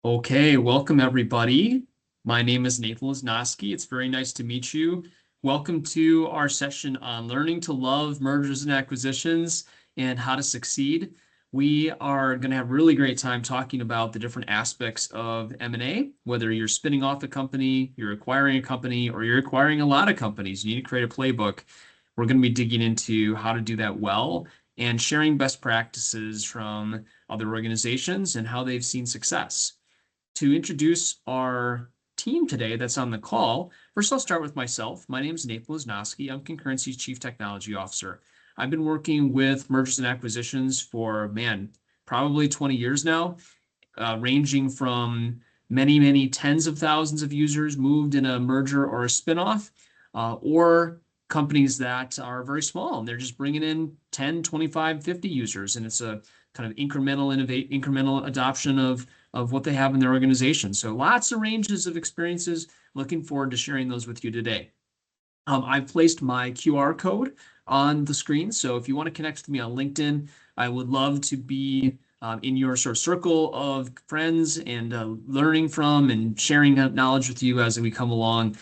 Okay, welcome everybody. My name is Nathan Lesnoski. It's very nice to meet you. Welcome to our session on learning to love mergers and acquisitions and how to succeed. We are going to have a really great time talking about the different aspects of M&A, whether you're spinning off a company, you're acquiring a company, or you're acquiring a lot of companies. You need to create a playbook. We're going to be digging into how to do that well and sharing best practices from other organizations and how they've seen success. To introduce our team today that's on the call, first I'll start with myself. My name is Nate Blaznoski. I'm Concurrency's Chief Technology Officer. I've been working with mergers and acquisitions for, probably 20 years now, ranging from many tens of thousands of users moved in a merger or a spinoff, or companies that are very small and they're just bringing in 10, 25, 50 users. And it's a kind of incremental adoption of what they have in their organization. So lots of ranges of experiences. Looking forward to sharing those with you today. I've placed my QR code on the screen. So if you want to connect with me on LinkedIn, I would love to be in your sort of circle of friends and learning from and sharing knowledge with you as we come along.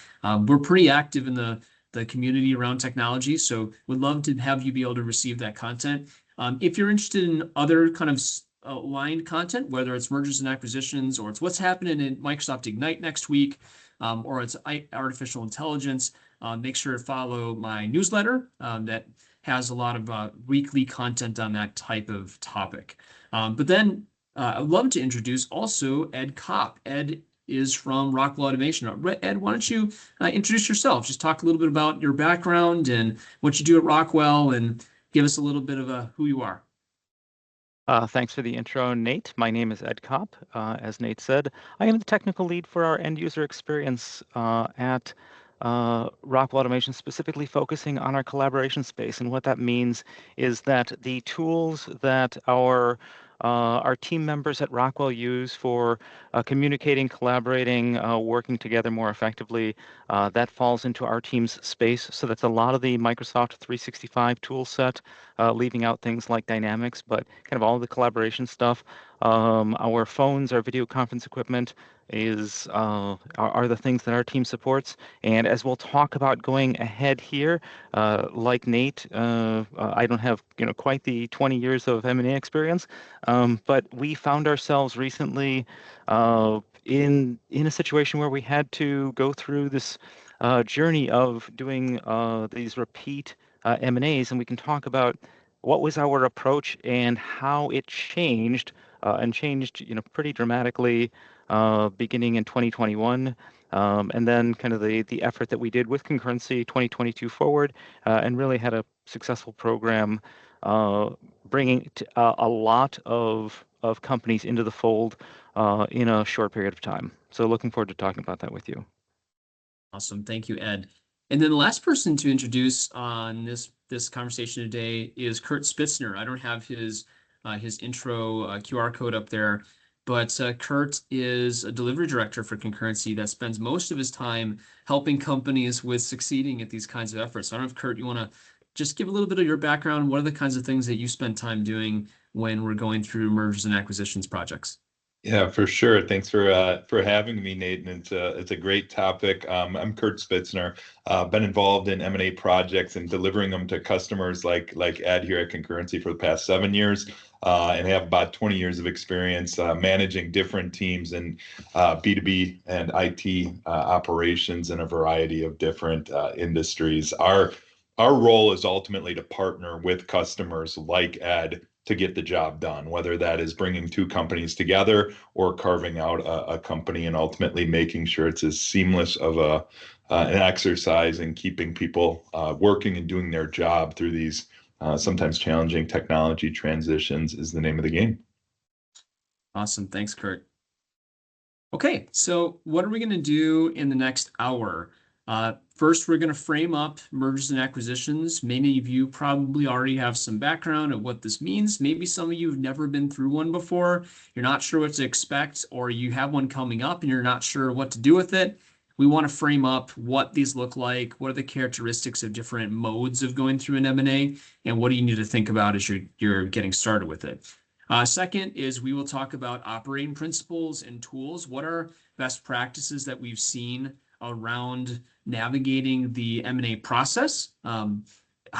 We're pretty active in the community around technology, so would love to have you be able to receive that content. If you're interested in other kind of aligned content, whether it's mergers and acquisitions or it's what's happening in Microsoft Ignite next week, or it's artificial intelligence, make sure to follow my newsletter that has a lot of weekly content on that type of topic. But then I'd love to introduce also Ed Kopp. Ed is from Rockwell Automation. Ed, why don't you introduce yourself? Just talk a little bit about your background and what you do at Rockwell and give us a little bit of who you are. Thanks for the intro, Nate. My name is Ed Kopp. As Nate said, I am the technical lead for our end user experience at Rockwell Automation, specifically focusing on our collaboration space. And what that means is that the tools that our team members at Rockwell use for communicating, collaborating, working together more effectively, that falls into our team's space. So that's a lot of the Microsoft 365 tool set, leaving out things like Dynamics, but kind of all of the collaboration stuff. Our phones, our video conference equipment are the things that our team supports. And as we'll talk about going ahead here, like Nate, I don't have quite the 20 years of M&A experience, but we found ourselves recently in a situation where we had to go through this journey of doing these repeat M&As, and we can talk about what was our approach and how it changed pretty dramatically beginning in 2021, and then kind of the effort that we did with Concurrency 2022 forward, and really had a successful program bringing a lot of companies into the fold in a short period of time. So looking forward to talking about that with you. Awesome. Thank you, Ed. And then the last person to introduce on this conversation today is Kurt Spitzner. I don't have his intro QR code up there, but Kurt is a delivery director for Concurrency that spends most of his time helping companies with succeeding at these kinds of efforts. So I don't know if, Kurt, you want to just give a little bit of your background. What are the kinds of things that you spend time doing when we're going through mergers and acquisitions projects? Yeah, for sure. Thanks for having me, Nate. And it's a great topic. I'm Kurt Spitzner. Been involved in M&A projects and delivering them to customers like Ed here at Concurrency for the past 7 years, and have about 20 years of experience managing different teams in B2B and IT operations in a variety of different industries. Our role is ultimately to partner with customers like Ed to get the job done, whether that is bringing two companies together or carving out a company and ultimately making sure it's as seamless of an exercise in keeping people working and doing their job through these sometimes challenging technology transitions is the name of the game. Awesome. Thanks, Kurt. Okay, so what are we going to do in the next hour? First, we're going to frame up mergers and acquisitions. Many of you probably already have some background of what this means. Maybe some of you have never been through one before. You're not sure what to expect, or you have one coming up and you're not sure what to do with it. We want to frame up what these look like, what are the characteristics of different modes of going through an M&A, and what do you need to think about as you're getting started with it. Second is we will talk about operating principles and tools. What are best practices that we've seen around navigating the M&A process?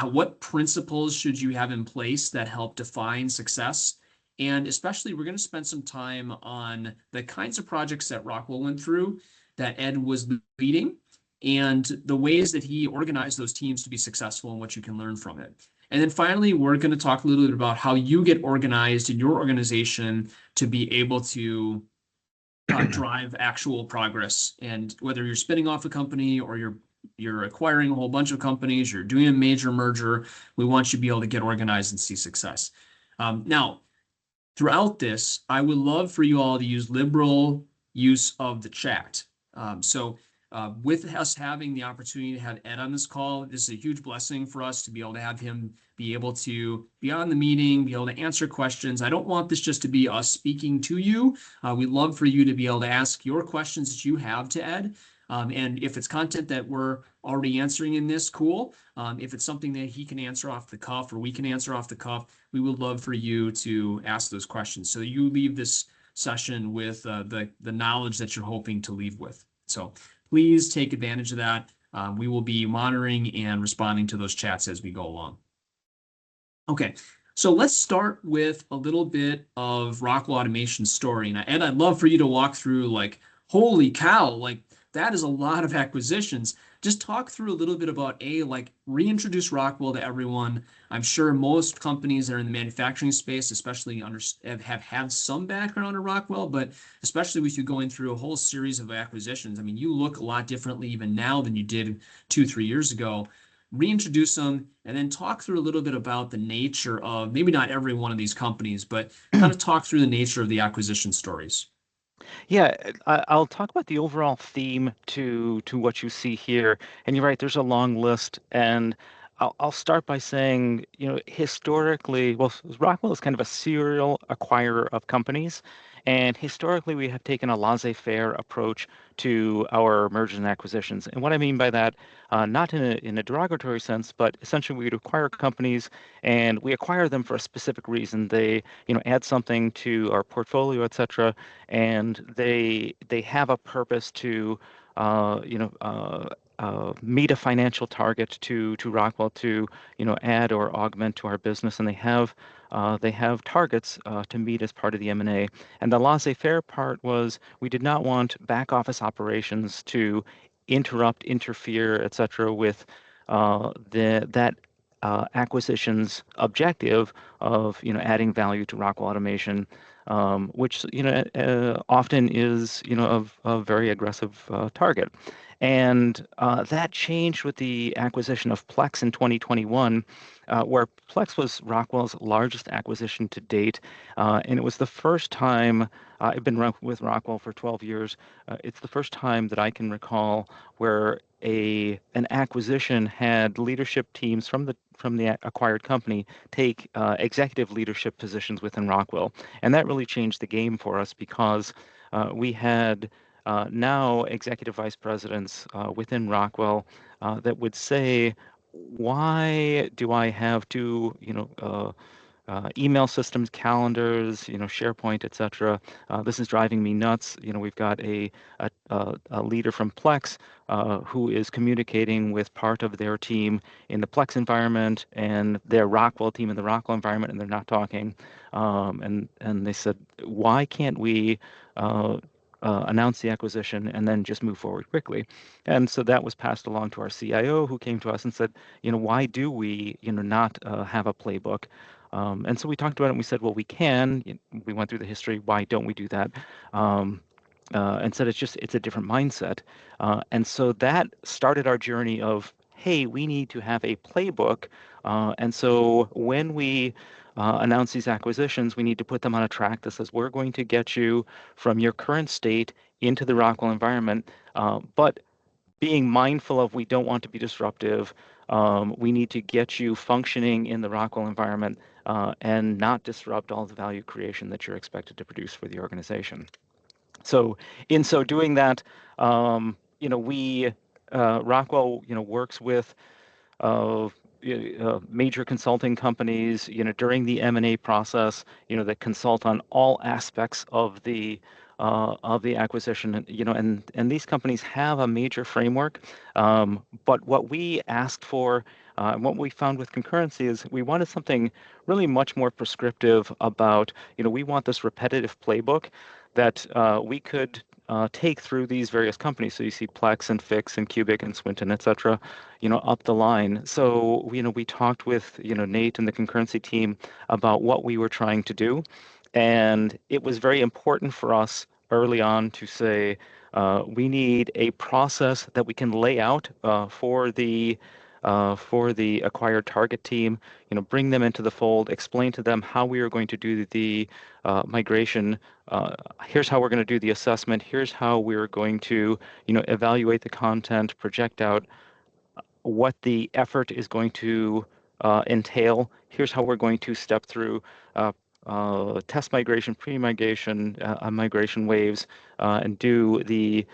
What principles should you have in place that help define success? And especially, we're going to spend some time on the kinds of projects that Rockwell went through, that Ed was leading, and the ways that he organized those teams to be successful and what you can learn from it. And then finally, we're going to talk a little bit about how you get organized in your organization to be able to drive actual progress. And whether you're spinning off a company or you're acquiring a whole bunch of companies, you're doing a major merger, we want you to be able to get organized and see success. Now, throughout this, I would love for you all to use liberal use of the chat. With us having the opportunity to have Ed on this call, this is a huge blessing for us to be able to have him be able to be on the meeting, be able to answer questions. I don't want this just to be us speaking to you. We'd love for you to be able to ask your questions that you have to Ed. And if it's content that we're already answering in this, cool. If it's something that he can answer off the cuff or we can answer off the cuff, we would love for you to ask those questions. So you leave this session with the knowledge that you're hoping to leave with. So please take advantage of that. We will be monitoring and responding to those chats as we go along. Okay, so let's start with a little bit of Rockwell Automation's story. Now, Ed, I'd love for you to walk through like, holy cow, like that is a lot of acquisitions. Just talk through a little bit about reintroduce Rockwell to everyone. I'm sure most companies that are in the manufacturing space, especially have had some background in Rockwell, but especially with you going through a whole series of acquisitions. I mean, you look a lot differently even now than you did 2-3 years ago. Reintroduce them and then talk through a little bit about the nature of maybe not every one of these companies, but kind of talk through the nature of the acquisition stories. Yeah, I'll talk about the overall theme to what you see here. And you're right, there's a long list. And I'll start by saying, historically, well, Rockwell is kind of a serial acquirer of companies. And historically, we have taken a laissez-faire approach to our mergers and acquisitions. And what I mean by that, not in a derogatory sense, but essentially we would acquire companies and we acquire them for a specific reason. They, add something to our portfolio, et cetera, and they have a purpose to, meet a financial target to Rockwell to add or augment to our business, and they have targets to meet as part of the M&A. And the laissez-faire part was we did not want back office operations to interrupt, interfere, et cetera, with that acquisition's objective of adding value to Rockwell Automation, which often is a very aggressive target. And that changed with the acquisition of Plex in 2021, where Plex was Rockwell's largest acquisition to date. And it was the first time, I've been with Rockwell for 12 years. It's the first time that I can recall where an acquisition had leadership teams from the acquired company take executive leadership positions within Rockwell. And that really changed the game for us because we had now executive vice presidents within Rockwell that would say, why do I have to, email systems, calendars, SharePoint, et cetera. This is driving me nuts. We've got a leader from Plex who is communicating with part of their team in the Plex environment and their Rockwell team in the Rockwell environment, and they're not talking. And they said, why can't we announce the acquisition and then just move forward quickly? And so that was passed along to our CIO, who came to us and said, why do we, not have a playbook? And so we talked about it and we said, well, we can. We went through the history. Why don't we do that? And said it's a different mindset. And so that started our journey of, hey, we need to have a playbook. And so when we announce these acquisitions, we need to put them on a track that says we're going to get you from your current state into the Rockwell environment, but being mindful of we don't want to be disruptive. We need to get you functioning in the Rockwell environment and not disrupt all the value creation that you're expected to produce for the organization. So in so doing that, we Rockwell works with major consulting companies, during the M&A process, that consult on all aspects of the acquisition, and these companies have a major framework. But what we asked for, and what we found with concurrency is we wanted something really much more prescriptive about, we want this repetitive playbook that we could take through these various companies. So you see Plex and Fix and Cubic and Swinton, et cetera, up the line. So, we talked with, Nate and the concurrency team about what we were trying to do. And it was very important for us early on to say we need a process that we can lay out for the acquired target team, bring them into the fold, explain to them how we are going to do the migration. Here's how we're going to do the assessment. Here's how we're going to, evaluate the content, project out what the effort is going to entail. Here's how we're going to step through test migration, pre-migration, migration waves, and do the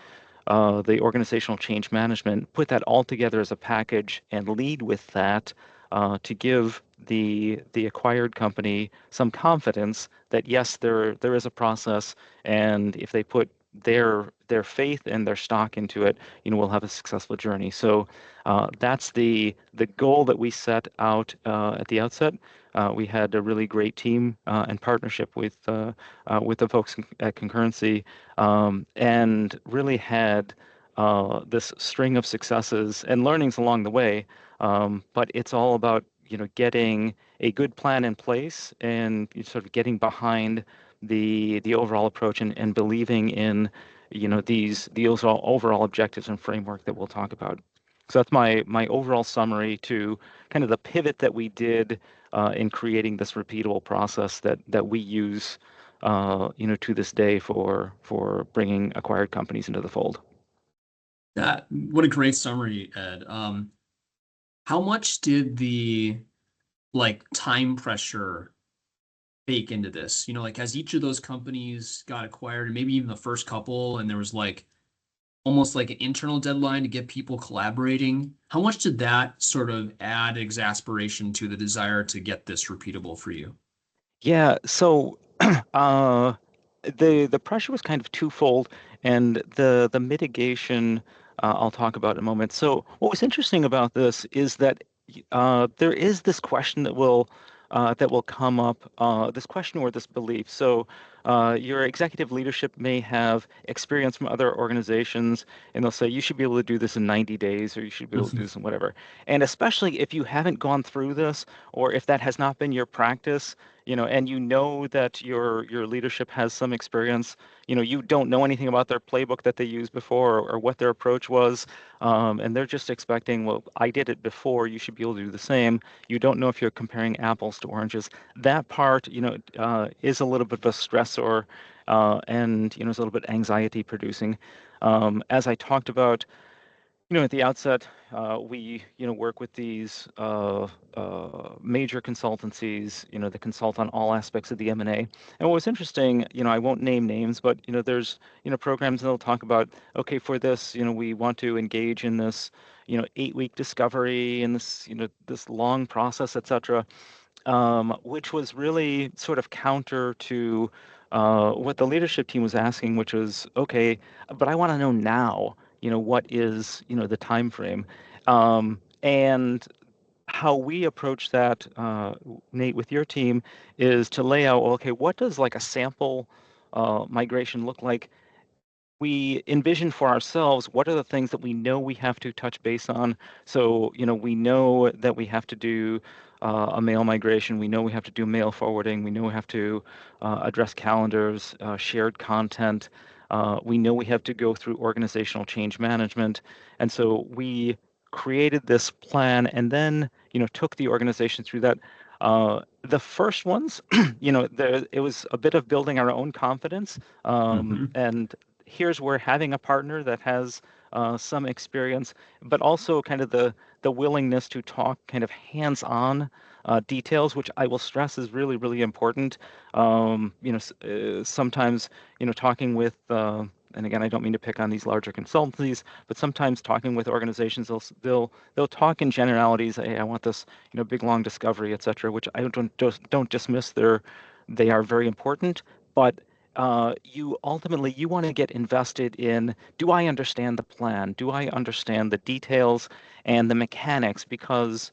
organizational change management, put that all together as a package and lead with that to give the acquired company some confidence that yes, there is a process, and if they put their faith and their stock into it, we'll have a successful journey. So that's the goal that we set out at the outset. We had a really great team and partnership with the folks at Concurrency, and really had this string of successes and learnings along the way. But it's all about getting a good plan in place and sort of getting behind the overall approach and believing in the overall objectives and framework that we'll talk about. So that's my overall summary to kind of the pivot that we did in creating this repeatable process that we use to this day for bringing acquired companies into the fold. What a great summary, Ed. How much did the time pressure bake into this? As each of those companies got acquired, and maybe even the first couple, and there was almost like an internal deadline to get people collaborating. How much did that sort of add exasperation to the desire to get this repeatable for you? Yeah, so the pressure was kind of twofold, and the mitigation I'll talk about in a moment. So what was interesting about this is that there is this question that will come up, this question or this belief. So your executive leadership may have experience from other organizations, and they'll say you should be able to do this in 90 days, or you should be able to do this in whatever. And especially if you haven't gone through this, or if that has not been your practice, and that your leadership has some experience, you don't know anything about their playbook that they used before, or what their approach was, and they're just expecting, well, I did it before, you should be able to do the same. You don't know if you're comparing apples to oranges. That part, is a little bit of a stressor, and is a little bit anxiety producing. As I talked about, at the outset, we, work with these major consultancies, that consult on all aspects of the M&A. And what was interesting, I won't name names, but, there's, programs that'll talk about, okay, for this, we want to engage in this, 8-week discovery and this, this long process, et cetera, which was really sort of counter to what the leadership team was asking, which was, okay, but I want to know now, what is, the time frame, and how we approach that, Nate, with your team, is to lay out, okay, what does like a sample migration look like? We envision for ourselves what are the things that we know we have to touch base on. So, we know that we have to do a mail migration. We know we have to do mail forwarding. We know we have to address calendars, shared content. We know we have to go through organizational change management. And so we created this plan and then, took the organization through that. The first ones, it was a bit of building our own confidence, and here's where having a partner that has some experience, but also kind of the willingness to talk kind of hands-on details, which I will stress is really, really important. Sometimes, talking with and again, I don't mean to pick on these larger consultancies, but sometimes talking with organizations, they'll talk in generalities. Hey, I want this, big long discovery, et cetera, which I don't dismiss. They are very important, but you ultimately you want to get invested in, do I understand the plan? Do I understand the details and the mechanics? Because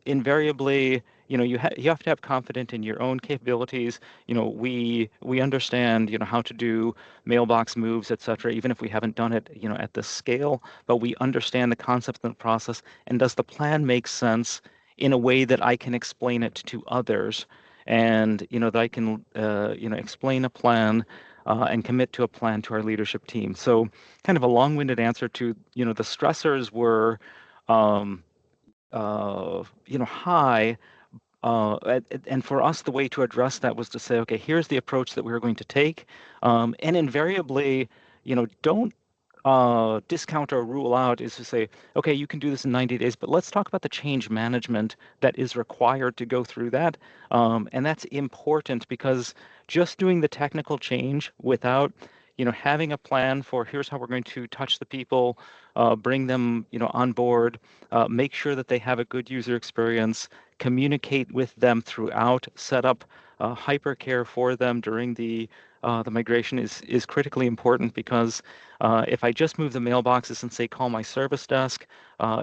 invariably, you have to have confidence in your own capabilities. We understand, how to do mailbox moves, et cetera, even if we haven't done it, at this scale, but we understand the concept and the process. And does the plan make sense in a way that I can explain it to others? And that I can explain a plan and commit to a plan to our leadership team. So kind of a long-winded answer to the stressors were um, high, and for us the way to address that was to say, okay, here's the approach that we're going to take, and invariably don't discount or rule out, is to say, okay, you can do this in 90 days, but let's talk about the change management that is required to go through that. And that's important because just doing the technical change without, having a plan for here's how we're going to touch the people, bring them, on board, make sure that they have a good user experience, communicate with them throughout, set up hypercare for them during the migration is critically important because if I just move the mailboxes and say, call my service desk,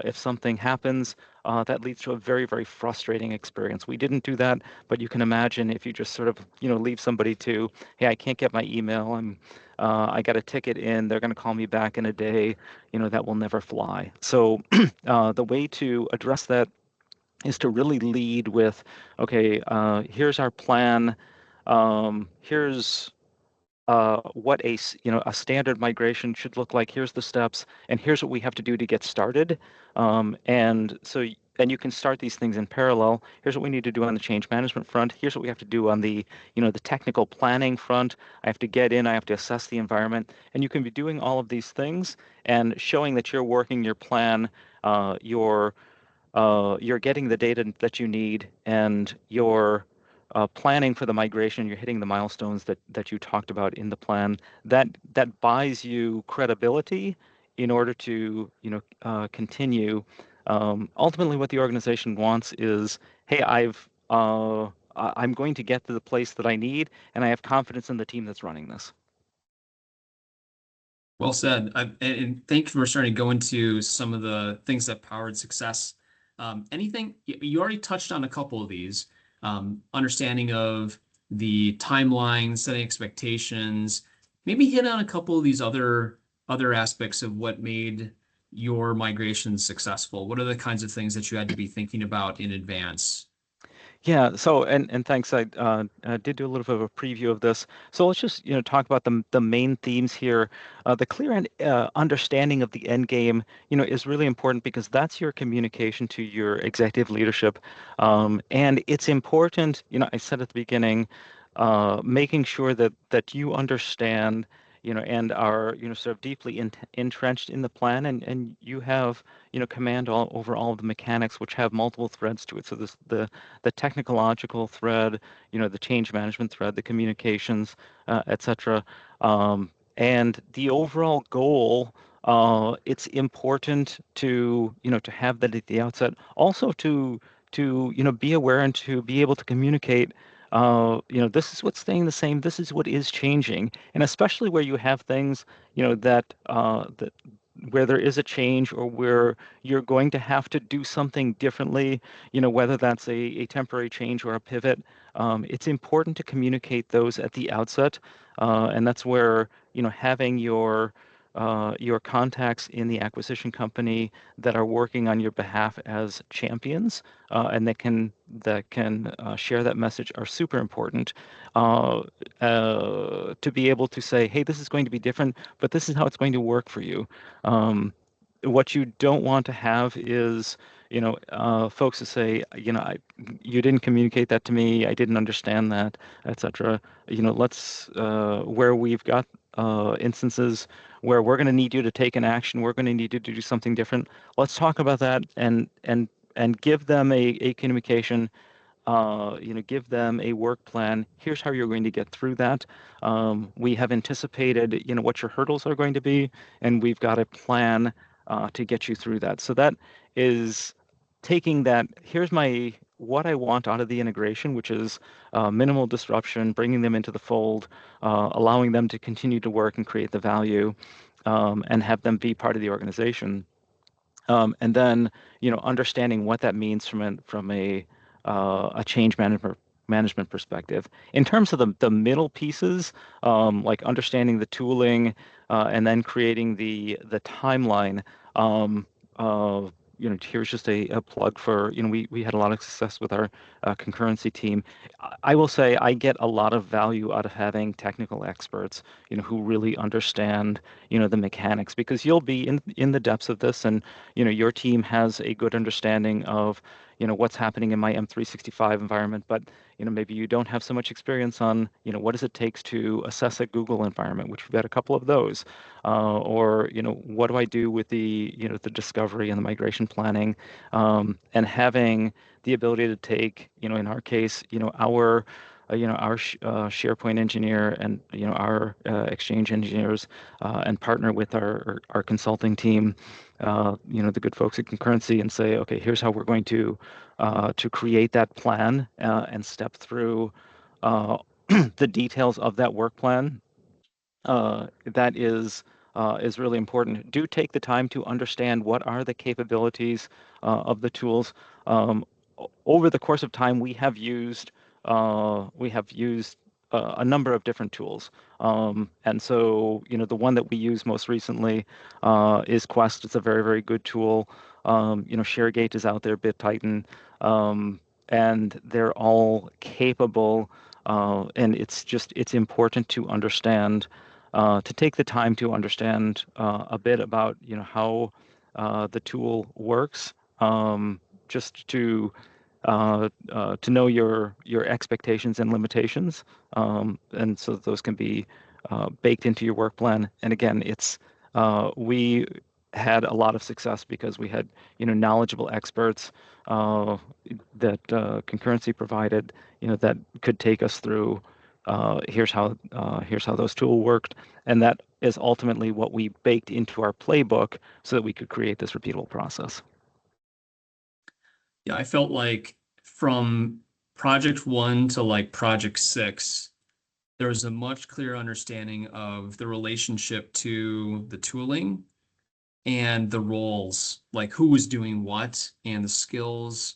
if something happens, that leads to a very, very frustrating experience. We didn't do that, but you can imagine if you just sort of, leave somebody to, hey, I can't get my email, I got a ticket in, they're going to call me back in a day, that will never fly. So the way to address that is to really lead with, okay, here's our plan. Here's what a standard migration should look like. Here's the steps, and here's what we have to do to get started. And you can start these things in parallel. Here's what we need to do on the change management front. Here's what we have to do on the the technical planning front. I have to get in. I have to assess the environment, and you can be doing all of these things and showing that you're working your plan. You're getting the data that you need, and you're planning for the migration. You're hitting the milestones that you talked about in the plan. That buys you credibility in order to continue. Ultimately, what the organization wants is, hey, I'm going to get to the place that I need, and I have confidence in the team that's running this. Well said. And thank you for starting to go into some of the things that powered success. Anything you already touched on a couple of these, understanding of the timeline, setting expectations, maybe hit on a couple of these other aspects of what made your migration successful. What are the kinds of things that you had to be thinking about in advance? Yeah, so and thanks. I did do a little bit of a preview of this. So let's just talk about the main themes here. The clear and understanding of the end game is really important because that's your communication to your executive leadership, and it's important. I said at the beginning, making sure that you understand and are sort of deeply entrenched in the plan, and you have command over all of the mechanics, which have multiple threads to it. So this the technological thread, the change management thread, the communications, etc. And the overall goal, it's important to to have that at the outset. Also to be aware and to be able to communicate. This is what's staying the same. This is what is changing, and especially where you have things, that where there is a change or where you're going to have to do something differently, whether that's a temporary change or a pivot. It's important to communicate those at the outset, and that's where having your contacts in the acquisition company that are working on your behalf as champions, and that can share that message are super important, to be able to say, hey, this is going to be different, but this is how it's going to work for you. What you don't want to have is folks to say, you didn't communicate that to me, I didn't understand that, etc. Let's where we've got instances where we're going to need you to take an action, we're going to need you to do something different. Let's talk about that and give them a communication give them a work plan. Here's how you're going to get through that. We have anticipated, what your hurdles are going to be, and we've got a plan to get you through that. So that is taking that. Here's what I want out of the integration, which is minimal disruption, bringing them into the fold, allowing them to continue to work and create the value, and have them be part of the organization. And then, understanding what that means from a change management perspective. In terms of the middle pieces, like understanding the tooling, and then creating the timeline. Here's just a plug for, we had a lot of success with our concurrency team. I will say I get a lot of value out of having technical experts, who really understand, the mechanics, because you'll be in the depths of this, and your team has a good understanding of what's happening in my M365 environment, but maybe you don't have so much experience on what does it takes to assess a Google environment, which we've got a couple of those, or what do I do with the discovery and the migration planning, and having the ability to take in our case our SharePoint engineer and our Exchange engineers, and partner with our consulting team, the good folks at Concurrency, and say, okay, here's how we're going to create that plan, and step through the details of that work plan. That is really important. Do take the time to understand what are the capabilities of the tools. Over the course of time, we have used a number of different tools, and so the one that we use most recently is Quest. It's a very, very good tool. ShareGate is out there, BitTitan, and they're all capable. And it's important to understand, to take the time to understand a bit about how the tool works, just to know your expectations and limitations, and so those can be baked into your work plan. And again, we had a lot of success because we had knowledgeable experts that Concurrency provided, that could take us through. Here's how those tools worked, and that is ultimately what we baked into our playbook so that we could create this repeatable process. Yeah, I felt like from project 1 to like project 6, there was a much clearer understanding of the relationship to the tooling and the roles, like who was doing what, and the skills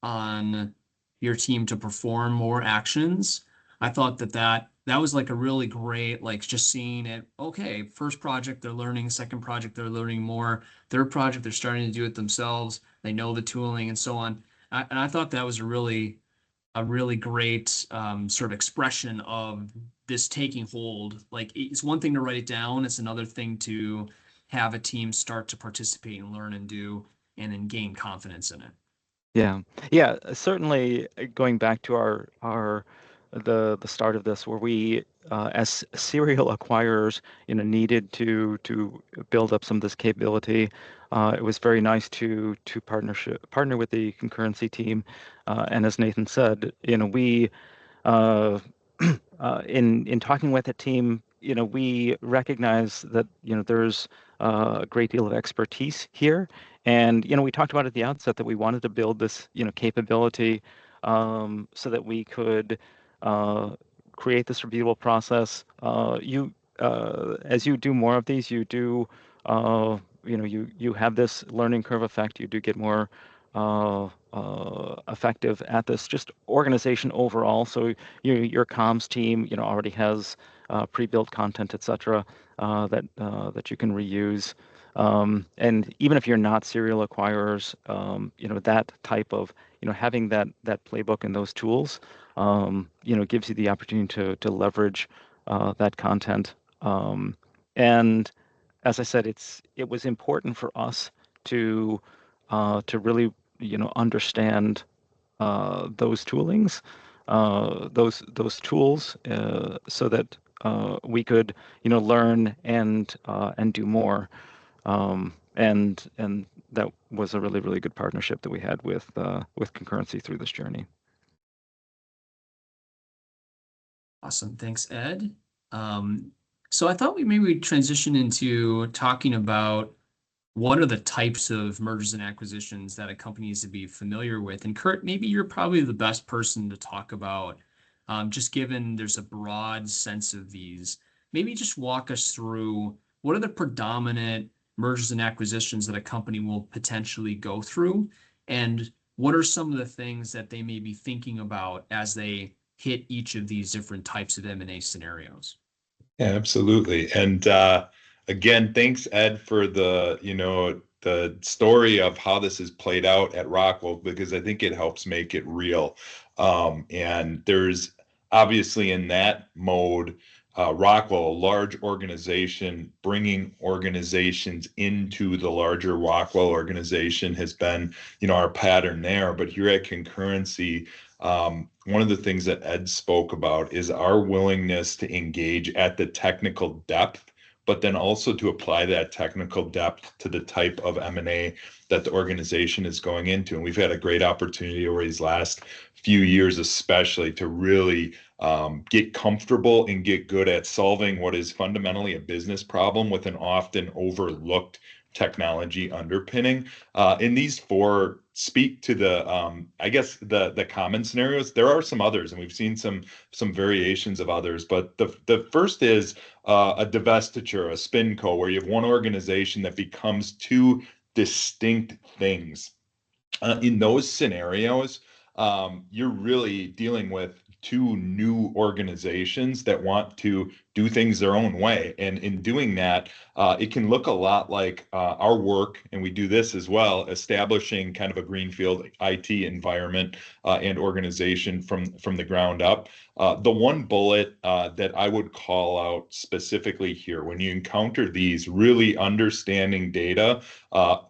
on your team to perform more actions. I thought that was like a really great, like just seeing it, okay, first project they're learning, second project they're learning more, third project they're starting to do it themselves, they know the tooling and so on. And I thought that was a really great sort of expression of this taking hold. Like it's one thing to write it down, it's another thing to have a team start to participate and learn and do, and then gain confidence in it. Yeah, certainly, going back to the start of this, where we, as serial acquirers, needed to build up some of this capability. It was very nice to partner with the Concurrency team, and as Nathan said, we in talking with the team, we recognize that there's a great deal of expertise here, and we talked about at the outset that we wanted to build this capability, so that we could create this repeatable process. As you do more of these, you have this learning curve effect. You do get more effective at this just organization overall. So your comms team, already has pre-built content, etc., that you can reuse. And even if you're not serial acquirers, that type of, having that playbook and those tools, gives you the opportunity to leverage that content. And as I said, it was important for us to really understand those toolings, those tools, so that we could learn and do more. And that was a really, really good partnership that we had with Concurrency through this journey. Awesome. Thanks, Ed. So I thought we'd transition into talking about what are the types of mergers and acquisitions that a company needs to be familiar with. And Kurt, maybe you're probably the best person to talk about, just given there's a broad sense of these. Maybe just walk us through what are the predominant mergers and acquisitions that a company will potentially go through, and what are some of the things that they may be thinking about as they hit each of these different types of M&A scenarios. Yeah, absolutely. And again, thanks, Ed, for the story of how this has played out at Rockwell, because I think it helps make it real. And there's obviously in that mode, Rockwell, a large organization, bringing organizations into the larger Rockwell organization has been, our pattern there. But here at Concurrency, one of the things that Ed spoke about is our willingness to engage at the technical depth, but then also to apply that technical depth to the type of M&A that the organization is going into. And we've had a great opportunity over these last few years, especially, to really get comfortable and get good at solving what is fundamentally a business problem with an often overlooked technology underpinning. And these four speak to I guess the common scenarios. There are some others, and we've seen some variations of others. But the first is a divestiture, a spin-co, where you have one organization that becomes two distinct things. In those scenarios, you're really dealing with two new organizations that want to do things their own way. And in doing that, it can look a lot like our work, and we do this as well, establishing kind of a greenfield IT environment and organization from the ground up. The one bullet that I would call out specifically here, when you encounter these, really understanding data,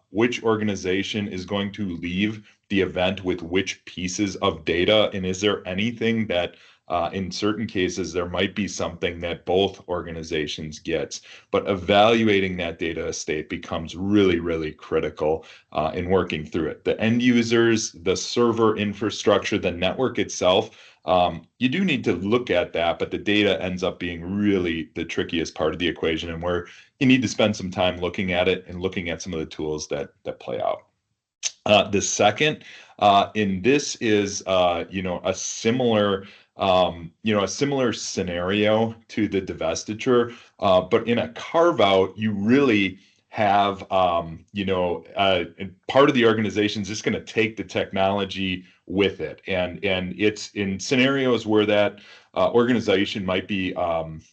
which organization is going to leave the event with which pieces of data, and is there anything that in certain cases there might be something that both organizations gets, but evaluating that data estate becomes really, really critical in working through it. The end users, the server infrastructure, the network itself, you do need to look at that, but the data ends up being really the trickiest part of the equation, and where you need to spend some time looking at it and looking at some of the tools that play out. The second, in this is, a similar, a similar scenario to the divestiture, but in a carve out, you really have, part of the organization is just going to take the technology with it, and it's in scenarios where that organization might be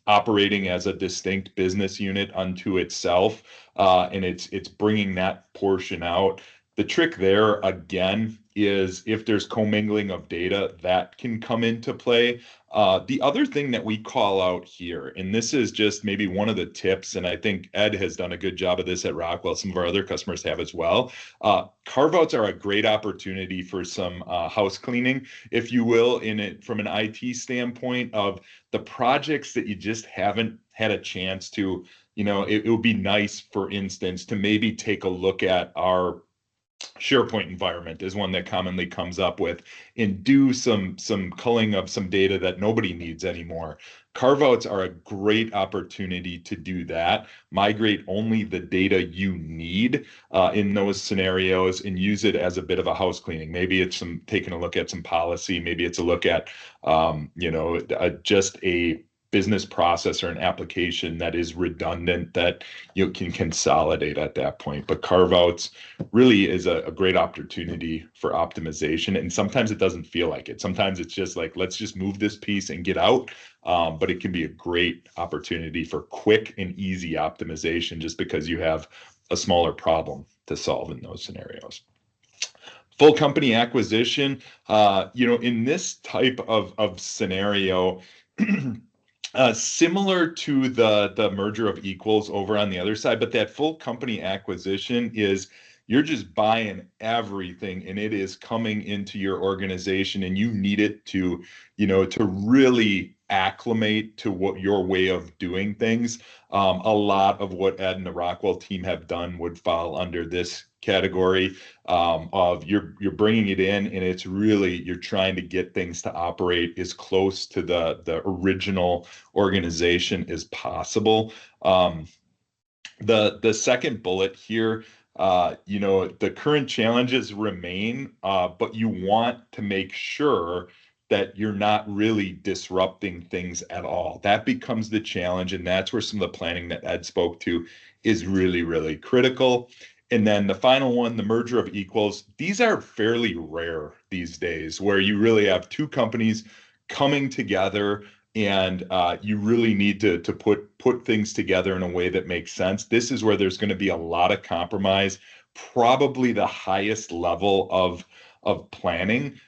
operating as a distinct business unit unto itself, and it's bringing that portion out. The trick there, again, is if there's commingling of data, that can come into play. The other thing that we call out here, and this is just maybe one of the tips, and I think Ed has done a good job of this at Rockwell, some of our other customers have as well. Carve-outs are a great opportunity for some house cleaning, if you will, in it from an IT standpoint of the projects that you just haven't had a chance to, it would be nice, for instance, to maybe take a look at our SharePoint environment is one that commonly comes up with, and do some culling of some data that nobody needs anymore. Carve-outs are a great opportunity to do that. Migrate only the data you need in those scenarios and use it as a bit of a house cleaning. Maybe it's taking a look at some policy. Maybe it's a look at, just a business process or an application that is redundant that you can consolidate at that point. But carve-outs really is a great opportunity for optimization. And sometimes it doesn't feel like it. Sometimes it's just like, let's just move this piece and get out. But it can be a great opportunity for quick and easy optimization just because you have a smaller problem to solve in those scenarios. Full company acquisition, in this type of scenario, similar to the merger of equals over on the other side, but that full company acquisition is you're just buying everything and it is coming into your organization and you need it to, to really acclimate to what your way of doing things. A lot of what Ed and the Rockwell team have done would fall under this category of you're bringing it in and it's really you're trying to get things to operate as close to the original organization as possible. The second bullet here, the current challenges remain, but you want to make sure that you're not really disrupting things at all. That becomes the challenge, and that's where some of the planning that Ed spoke to is really, really critical. And then the final one, the merger of equals, these are fairly rare these days, where you really have two companies coming together and you really need to put things together in a way that makes sense. This is where there's going to be a lot of compromise, probably the highest level of planning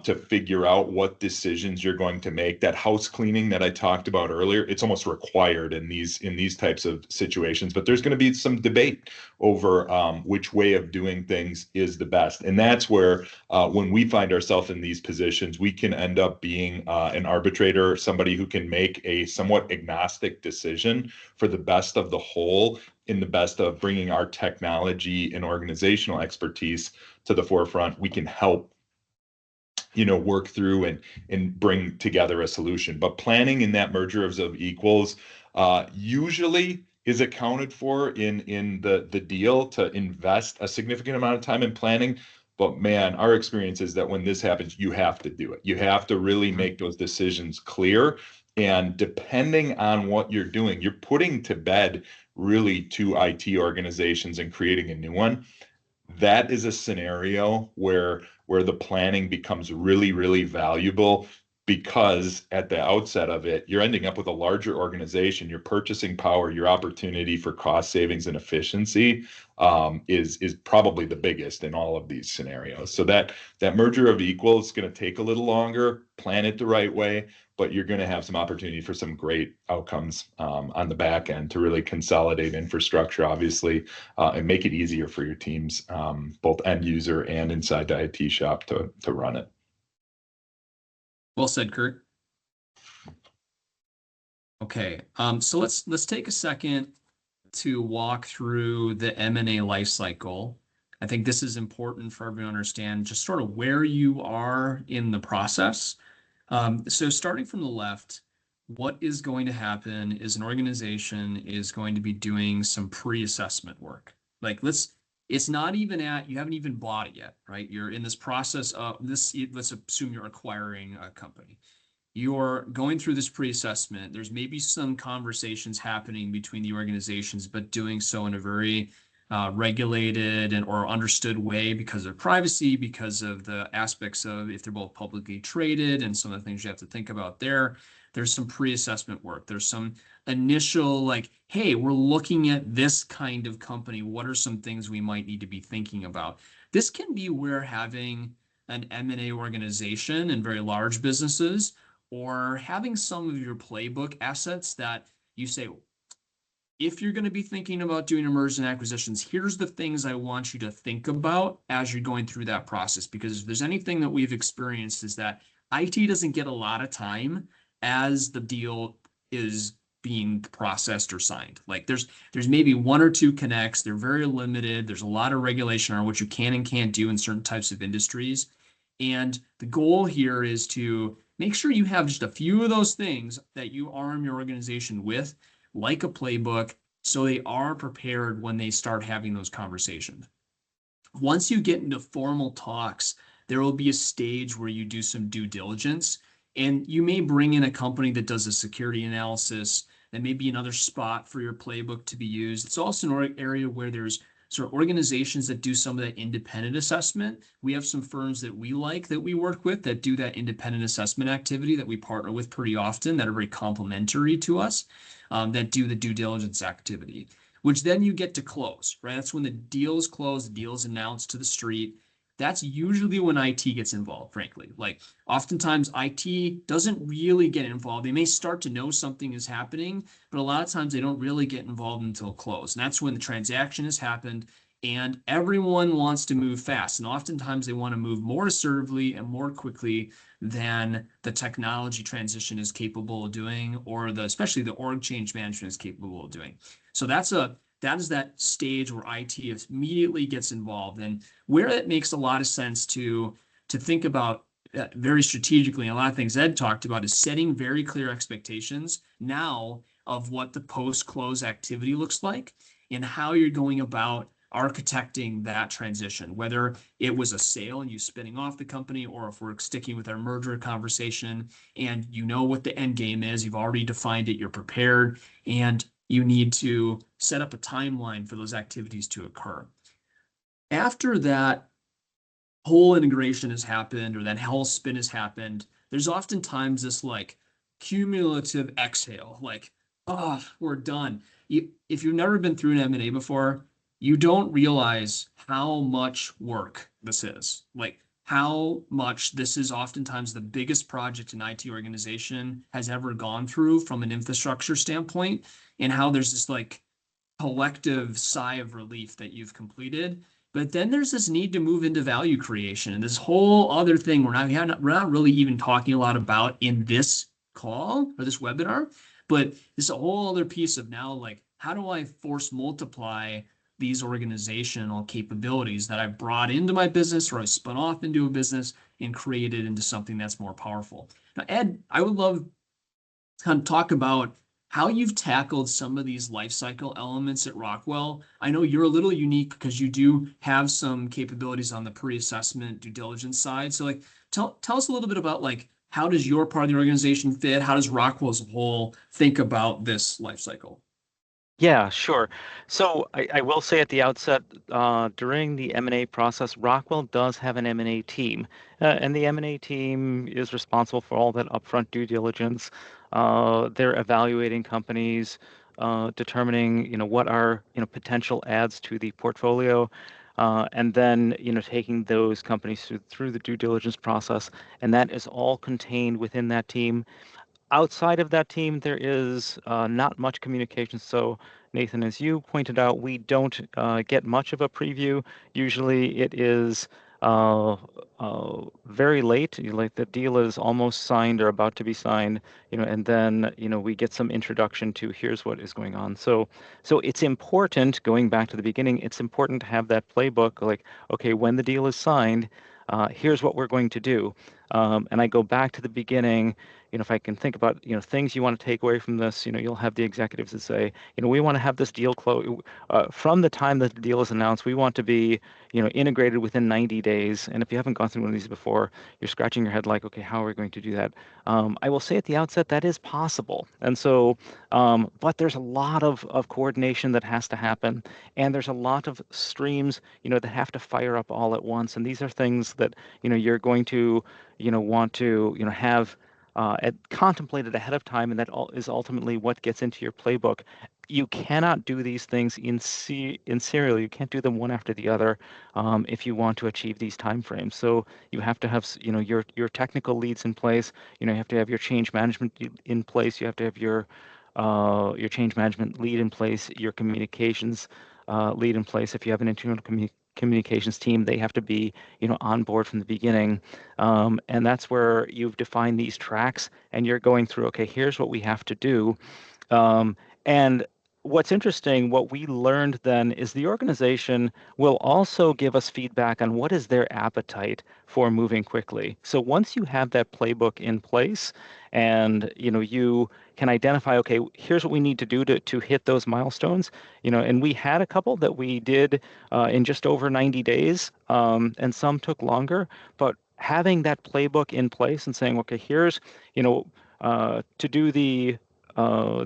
to figure out what decisions you're going to make. That house cleaning that I talked about earlier, it's almost required in these types of situations. But there's going to be some debate over which way of doing things is the best, and that's where when we find ourselves in these positions, we can end up being an arbitrator, somebody who can make a somewhat agnostic decision for the best of the whole, in the best of bringing our technology and organizational expertise to the forefront. We can help work through and bring together a solution. But planning in that merger of equals usually is accounted for in the deal to invest a significant amount of time in planning. But man, our experience is that when this happens, you have to do it. You have to really make those decisions clear. And depending on what you're doing, you're putting to bed really two IT organizations and creating a new one. That is a scenario where the planning becomes really, really valuable, because at the outset of it, you're ending up with a larger organization. Your purchasing power, your opportunity for cost savings and efficiency is probably the biggest in all of these scenarios. So that merger of equals is going to take a little longer, plan it the right way, but you're going to have some opportunity for some great outcomes on the back end to really consolidate infrastructure, obviously, and make it easier for your teams, both end user and inside the IT shop to run it. Well said, Kurt. Okay, so let's take a second to walk through the M&A life cycle. I think this is important for everyone to understand just sort of where you are in the process. So starting from the left, what is going to happen is an organization is going to be doing some pre-assessment work. Like it's not even you haven't even bought it yet, right? You're in this process of this, let's assume you're acquiring a company. You're going through this pre-assessment. There's maybe some conversations happening between the organizations, but doing so in a very regulated or understood way because of privacy, because of the aspects of if they're both publicly traded and some of the things you have to think about there. There's some pre-assessment work. There's some initial like, hey, we're looking at this kind of company. What are some things we might need to be thinking about? This can be where having an M&A organization in very large businesses, or having some of your playbook assets that you say, if you're going to be thinking about doing mergers and acquisitions, here's the things I want you to think about as you're going through that process. Because if there's anything that we've experienced is that IT doesn't get a lot of time as the deal is being processed or signed. Like there's maybe one or two connects. They're very limited. There's a lot of regulation on what you can and can't do in certain types of industries. And the goal here is to make sure you have just a few of those things that you arm your organization with, like a playbook, so they are prepared when they start having those conversations. Once you get into formal talks, there will be a stage where you do some due diligence, and you may bring in a company that does a security analysis. That may be another spot for your playbook to be used. It's also an area where there's sort of organizations that do some of that independent assessment. We have some firms that we like that we work with that do that independent assessment activity that we partner with pretty often that are very complementary to us, that do the due diligence activity, which then you get to close, right? That's when the deal is closed, the deal is announced to the street. That's usually when IT gets involved, frankly. Like oftentimes IT doesn't really get involved. They may start to know something is happening, but a lot of times they don't really get involved until close. And that's when the transaction has happened And everyone wants to move fast. And oftentimes they want to move more assertively and more quickly than the technology transition is capable of doing, or especially the org change management is capable of doing. So that is that stage where IT immediately gets involved, and where it makes a lot of sense to think about very strategically. And a lot of things Ed talked about is setting very clear expectations now of what the post-close activity looks like and how you're going about architecting that transition, whether it was a sale and you spinning off the company, or if we're sticking with our merger conversation and you know what the end game is, you've already defined it, you're prepared, and you need to set up a timeline for those activities to occur. After that whole integration has happened, or that whole spin has happened, there's oftentimes this like cumulative exhale, like, oh, we're done. If you've never been through an M&A before, you don't realize how much work this is. Like how much this is oftentimes the biggest project an IT organization has ever gone through from an infrastructure standpoint, and how there's this like collective sigh of relief that you've completed. But then there's this need to move into value creation, and this whole other thing we're not really even talking a lot about in this call or this webinar, but this a whole other piece of now, like, how do I force multiply these organizational capabilities that I brought into my business, or I spun off into a business and created into something that's more powerful. Now, Ed, I would love to kind of talk about how you've tackled some of these life cycle elements at Rockwell. I know you're a little unique because you do have some capabilities on the pre-assessment due diligence side. So like, tell us a little bit about like, how does your part of the organization fit? How does Rockwell as a whole think about this life cycle? Yeah, sure. So I will say at the outset, during the M&A process, Rockwell does have an M&A team, and the M&A team is responsible for all that upfront due diligence. They're evaluating companies, determining, what are, potential adds to the portfolio, and then, taking those companies through the due diligence process, and that is all contained within that team. Outside of that team, there is not much communication. So, Nathan, as you pointed out, we don't get much of a preview. Usually it is very late, like the deal is almost signed or about to be signed, and then, we get some introduction to here's what is going on. So it's important, going back to the beginning, it's important to have that playbook, like, okay, when the deal is signed, here's what we're going to do. And I go back to the beginning. If I can think about, things you want to take away from this, you'll have the executives that say, we want to have this deal close from the time that the deal is announced. We want to be, integrated within 90 days. And if you haven't gone through one of these before, you're scratching your head like, okay, how are we going to do that? I will say at the outset that is possible. And so, but there's a lot of coordination that has to happen, and there's a lot of streams, that have to fire up all at once. And these are things that, you're going to, want to, have contemplated ahead of time, and that is ultimately what gets into your playbook. You cannot do these things in serial. You can't do them one after the other if you want to achieve these timeframes. So you have to have your technical leads in place. You have to have your change management in place. You have to have your change management lead in place. Your communications lead in place. If you have an internal communications team, they have to be on board from the beginning, and that's where you've defined these tracks and you're going through, okay, here's what we have to do. And what's interesting, what we learned then is the organization will also give us feedback on what is their appetite for moving quickly. So once you have that playbook in place, and you can identify, okay, here's what we need to do to hit those milestones, and we had a couple that we did in just over 90 days, and some took longer, but having that playbook in place and saying, okay, here's, to do the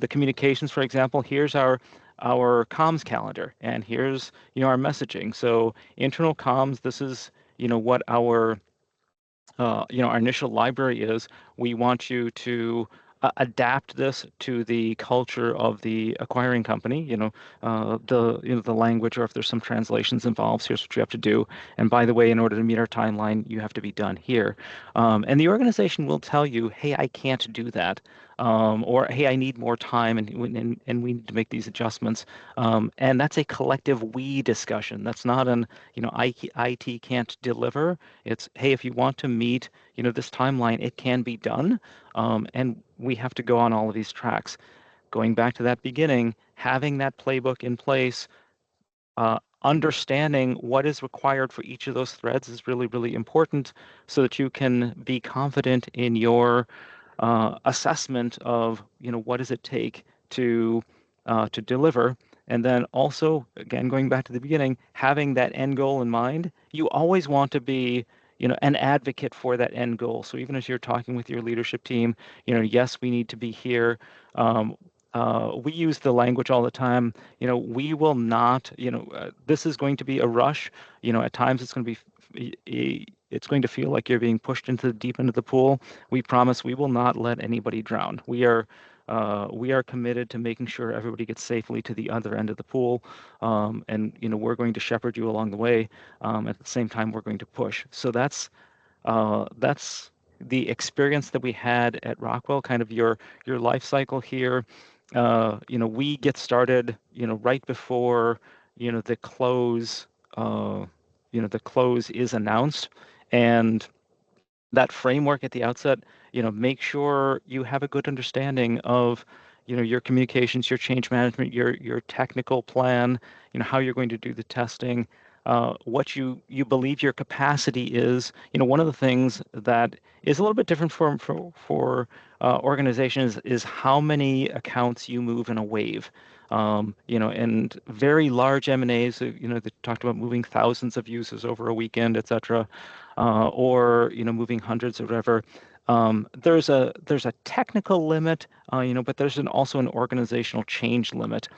communications, for example, here's our comms calendar, and here's our messaging. So internal comms, this is what our our initial library is. We want you to adapt this to the culture of the acquiring company. The language, or if there's some translations involved, here's what you have to do. And by the way, in order to meet our timeline, you have to be done here. And the organization will tell you, hey, I can't do that. or hey, I need more time, and we need to make these adjustments. And that's a collective we discussion. That's not an, IT can't deliver. It's, hey, if you want to meet, this timeline, it can be done. And we have to go on all of these tracks. Going back to that beginning, having that playbook in place, understanding what is required for each of those threads is really, really important so that you can be confident in your assessment of, what does it take to deliver. And then also, again, going back to the beginning, having that end goal in mind, you always want to be, an advocate for that end goal. So even as you're talking with your leadership team, yes, we need to be here. We use the language all the time. We will not, this is going to be a rush. At times it's going to it's going to feel like you're being pushed into the deep end of the pool. We promise we will not let anybody drown. We are committed to making sure everybody gets safely to the other end of the pool, and we're going to shepherd you along the way. At the same time, we're going to push. So that's the experience that we had at Rockwell. Kind of your life cycle here. We get started, right before the close. The close is announced, and that framework at the outset, make sure you have a good understanding of, your communications, your change management, your technical plan, how you're going to do the testing, what you believe your capacity is. One of the things that is a little bit different for organizations is how many accounts you move in a wave. And very large M&As, they talked about moving thousands of users over a weekend, et cetera, or moving hundreds or whatever. There's a technical limit, but there's also an organizational change limit.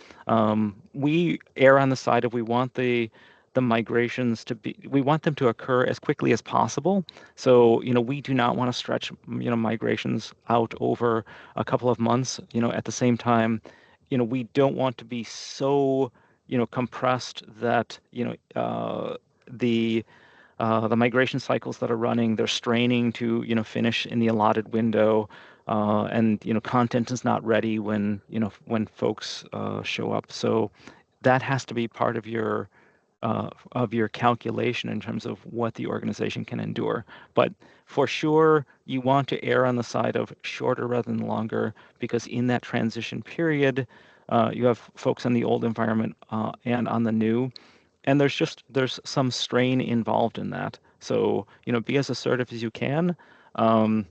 We err on the side of we want the migrations we want them to occur as quickly as possible. So, we do not want to stretch, migrations out over a couple of months. At the same time, we don't want to be so, compressed that, the migration cycles that are running, they're straining to, finish in the allotted window, and content is not ready when folks show up. So that has to be part of your calculation in terms of what the organization can endure. But for sure, you want to err on the side of shorter rather than longer, because in that transition period, you have folks in the old environment and on the new, and there's some strain involved in that. So be as assertive as you can, um,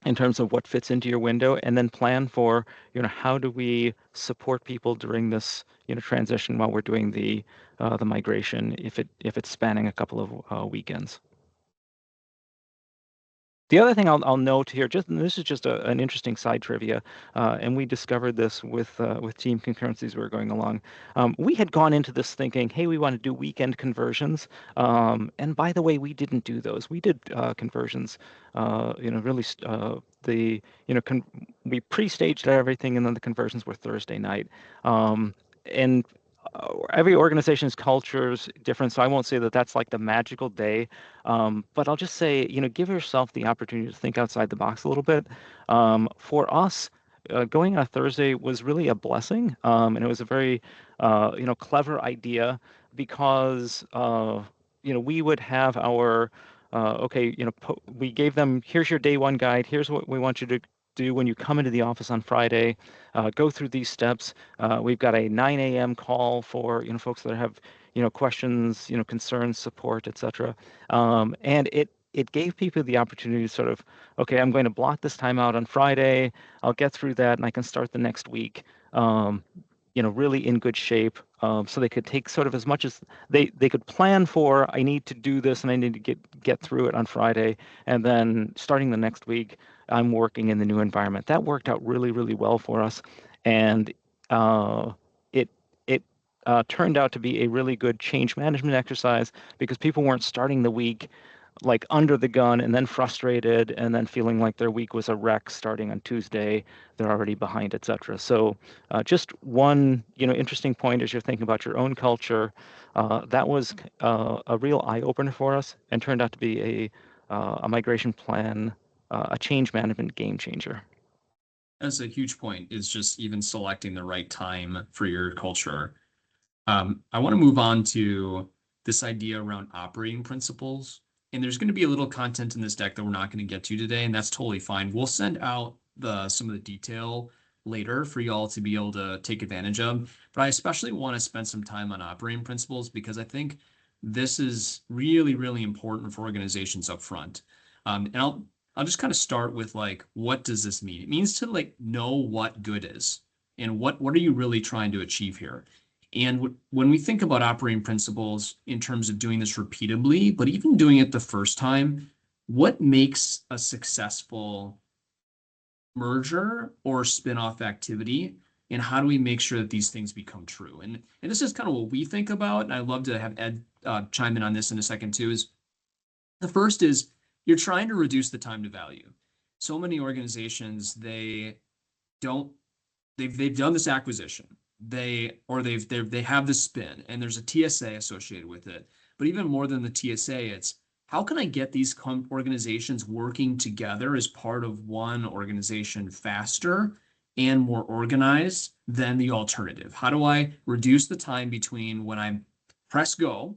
in terms of what fits into your window, and then plan for how do we support people during this transition while we're doing the migration, if it's spanning a couple of weekends. The other thing I'll note here, this is just an interesting side trivia, and we discovered this with team concurrencies as we were going along. We had gone into this thinking, hey, we want to do weekend conversions, and by the way, we didn't do those. We did conversions, really we pre-staged everything, and then the conversions were Thursday night, and every organization's culture is different, so I won't say that that's like the magical day. But I'll just say, give yourself the opportunity to think outside the box a little bit. For us, going on a Thursday was really a blessing, and it was a very, clever idea because, we would have our, okay, we gave them, here's your day one guide, here's what we want you to do when you come into the office on Friday. Go through these steps. We've got a 9 a.m. call for folks that have questions, concerns, support, etc. And it gave people the opportunity to sort of, okay, I'm going to block this time out on Friday. I'll get through that, and I can start the next week. Really in good shape, so they could take sort of as much as they could plan for. I need to do this, and I need to get through it on Friday, and then starting the next week, I'm working in the new environment. That worked out really, really well for us, and it turned out to be a really good change management exercise because people weren't starting the week like under the gun and then frustrated and then feeling like their week was a wreck starting on Tuesday. They're already behind, etc. So just one interesting point as you're thinking about your own culture. That was a real eye opener for us and turned out to be a migration plan, a change management game changer. That's a huge point, is just even selecting the right time for your culture. I want to move on to this idea around operating principles. And there's going to be a little content in this deck that we're not going to get to today, and that's totally fine. We'll send out some of the detail later for y'all to be able to take advantage of. But I especially want to spend some time on operating principles because I think this is really, really important for organizations up front. And I'll just kind of start with like, what does this mean? It means to like know what good is and what are you really trying to achieve here? And when we think about operating principles in terms of doing this repeatably, but even doing it the first time, what makes a successful merger or spin-off activity? And how do we make sure that these things become true? And this is kind of what we think about. And I'd love to have Ed chime in on this in a second too. Is the first is you're trying to reduce the time to value. So many organizations, don't they've done this acquisition. They have this spin and there's a TSA associated with it. But even more than the TSA, it's how can I get these organizations working together as part of one organization faster and more organized than the alternative? How do I reduce the time between when I press go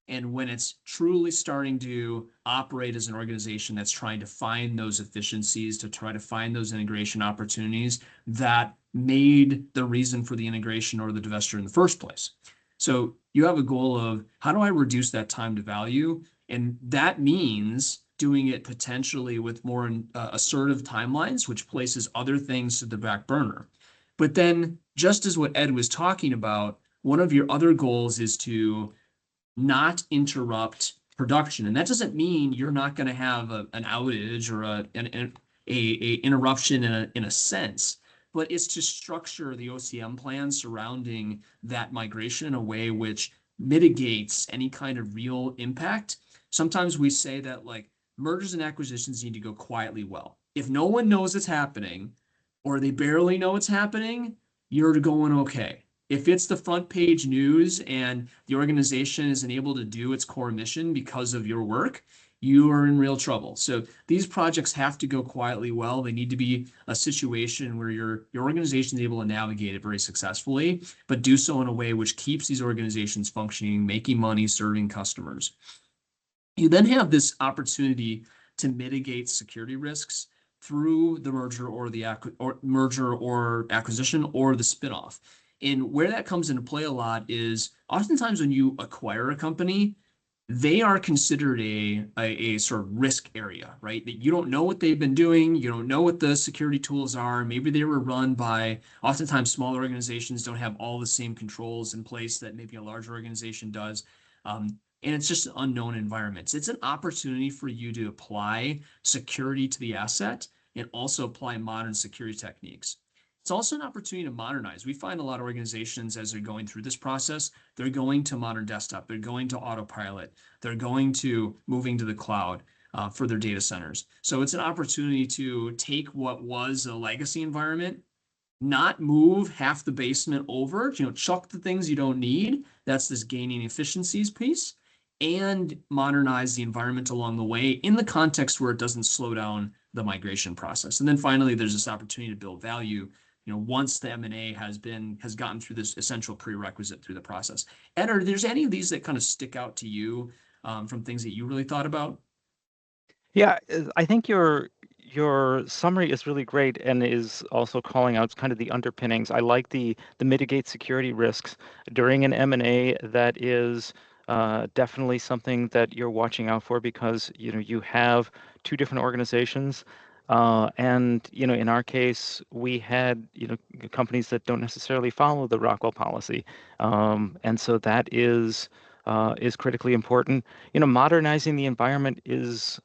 and when it's truly starting to operate as an organization that's trying to find those efficiencies, to try to find those integration opportunities that made the reason for the integration or the divestiture in the first place? So you have a goal of how do I reduce that time to value? And that means doing it potentially with more assertive timelines, which places other things to the back burner. But then, just as what Ed was talking about, one of your other goals is to not interrupt production. And that doesn't mean you're not going to have an outage or a interruption in a sense, but it's to structure the OCM plan surrounding that migration in a way which mitigates any kind of real impact. Sometimes we say that like mergers and acquisitions need to go quietly well. If no one knows it's happening or they barely know it's happening, you're going okay. If it's the front page news and the organization isn't able to do its core mission because of your work, you are in real trouble. So these projects have to go quietly well. They need to be a situation where your organization is able to navigate it very successfully, but do so in a way which keeps these organizations functioning, making money, serving customers. You then have this opportunity to mitigate security risks through the merger or acquisition or the spinoff. And where that comes into play a lot is oftentimes when you acquire a company, they are considered a sort of risk area, right? That you don't know what they've been doing, you don't know what the security tools are. Maybe they were run by, oftentimes smaller organizations don't have all the same controls in place that maybe a larger organization does. And it's just an unknown environment. It's an opportunity for you to apply security to the asset and also apply modern security techniques. It's also an opportunity to modernize. We find a lot of organizations as they're going through this process, they're going to modern desktop, they're going to autopilot, they're going to moving to the cloud for their data centers. So it's an opportunity to take what was a legacy environment, not move half the basement over, chuck the things you don't need. That's this gaining efficiencies piece, and modernize the environment along the way in the context where it doesn't slow down the migration process. And then finally, there's this opportunity to build value, once the M&A has gotten through this essential prerequisite through the process. Ed, are there any of these that kind of stick out to you from things that you really thought about? Yeah, I think your summary is really great and is also calling out kind of the underpinnings. I like the mitigate security risks during an M&A. That is definitely something that you're watching out for because you have two different organizations. And in our case, we had companies that don't necessarily follow the Rockwell policy, and so that is critically important. Modernizing the environment is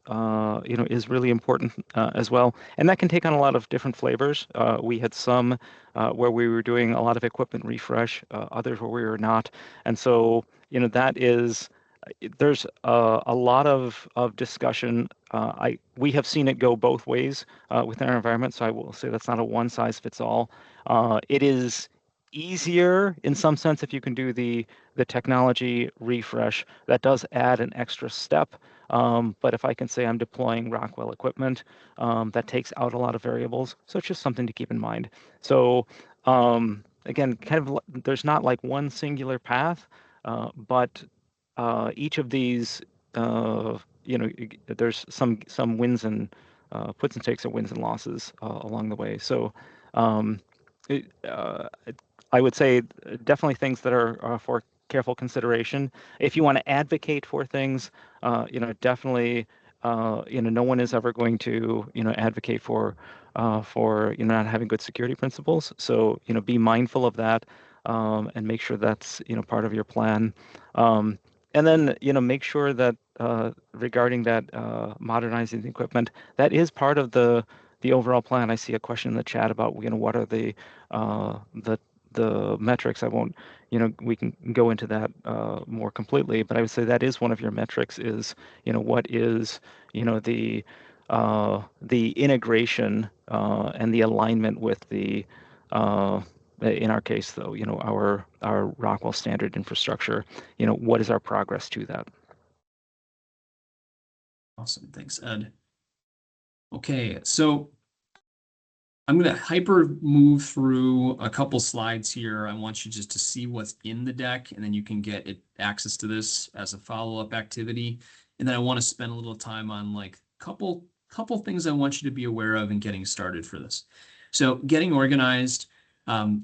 is really important as well, and that can take on a lot of different flavors. We had some where we were doing a lot of equipment refresh, others where we were not, and so that is. There's a lot of discussion. We have seen it go both ways within our environment, so I will say that's not a one size fits all. It is easier in some sense if you can do the technology refresh. That does add an extra step. But if I can say I'm deploying Rockwell equipment, that takes out a lot of variables. So it's just something to keep in mind. So again, kind of there's not like one singular path, but each of these, there's some wins and puts and takes of wins and losses along the way. So um, it, I would say definitely things that are for careful consideration. If you want to advocate for things, definitely, no one is ever going to, advocate for not having good security principles. So, be mindful of that, and make sure that's, part of your plan. And then, make sure that regarding that modernizing the equipment, that is part of the overall plan. I see a question in the chat about, what are the metrics. I won't, we can go into that more completely, but I would say that is one of your metrics is, what is, the integration and the alignment with the, in our case though, our Rockwell standard infrastructure, what is our progress to that? Awesome. Thanks, Ed. Okay, so I'm going to hyper move through a couple slides here. I want you just to see what's in the deck, and then you can get access to this as a follow-up activity. And then I want to spend a little time on like couple things I want you to be aware of in getting started for this. So getting organized,